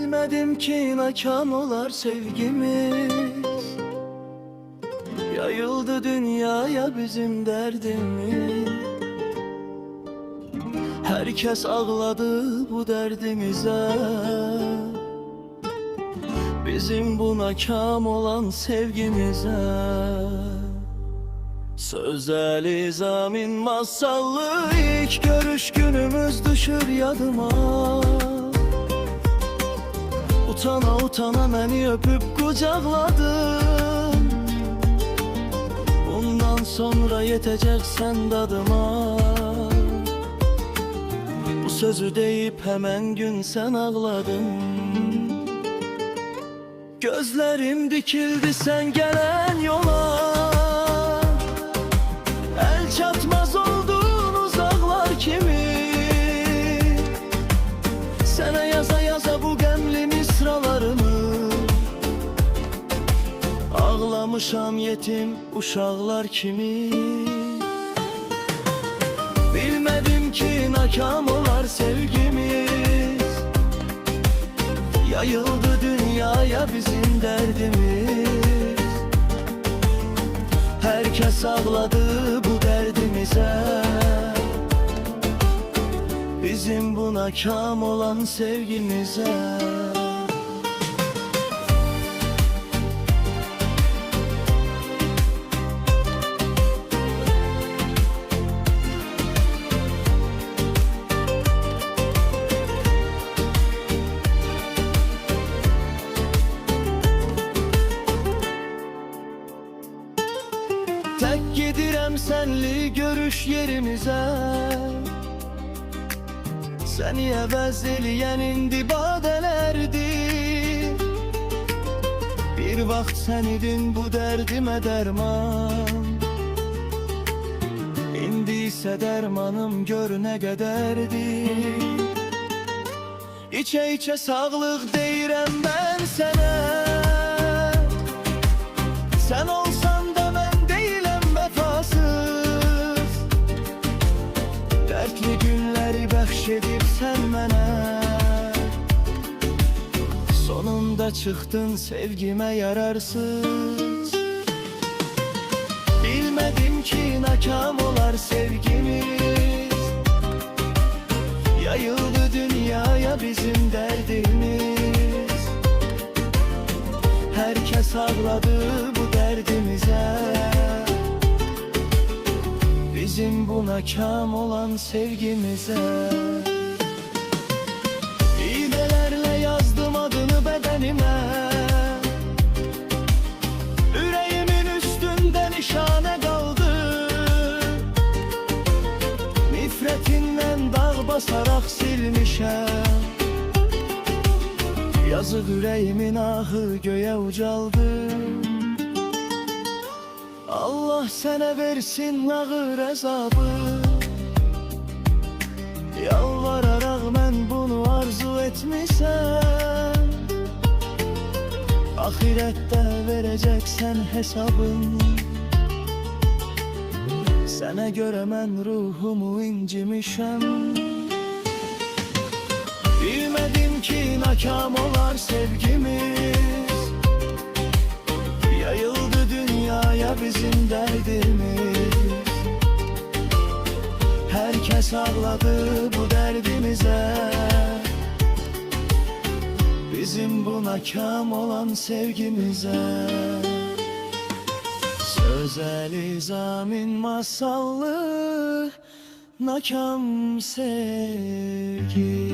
Bilmedim ki nakam olar sevgimiz. Yayıldı dünyaya bizim derdimiz. Herkes ağladı bu derdimize. Bizim bu nakam olan sevgimize. Sözel zamin masallı ilk görüş günümüz düşür yadıma. Utana utana beni öpüp kucakladın. Bundan sonra yeteceksen dadıma. Bu sözü deyip hemen gün sen ağladın. Gözlerim dikildi sen gelen yola. El çatmaz olduğun uzaklar kimi. Sana yaza yaza bu gemli misralarımı. Ağlamışam yetim uşaklar kimi. Bilmedim ki nakam olar sevgimiz. Yayıldı dünyaya bizim derdimiz. Herkes ağladı bu derdimize. Bizim bu nakam olan sevgimize. Tek gidirem senli görüş yerimize. Seni əvəz eləyən indi badələrdir. Bir vaxt sən idin bu dərdimə dərman. İndi isə dərmanım gör nə qədərdir. İçə-içə sağlıq deyirəm mən sənə. Sən olsan da mən deyiləm vəfasız. Dərdli günləri bəxş edib sən mənə. Sonunda çıxdın sevgimə yararsız. Bilmədim ki nakam olar sevgimiz. Yayıldı dünyaya bizim derdimiz. Herkes ağladı bu derdimize. Bizim bu nakam olan sevgimize. İğnelerle yazdım adını bedenime. Yüreğimin üstünde nişane kaldı. Nifretinden dağ basarak silmişem. Yazık yüreğimin ahı göğe ucaldı. Allah sənə versin ağır əzabı. Yalvararaq mən bunu arzu etmişəm. Ahirette verəcəksən hesabın. Sənə görə mən ruhumu incimişəm. Bilmedim ki nakam olar sevgimiz. Yayıldı dünyaya bizim derdimiz. Herkes ağladı bu derdimize. Bizim bu nakam olan sevgimize. Sözel zamin masallı nakam sevgi.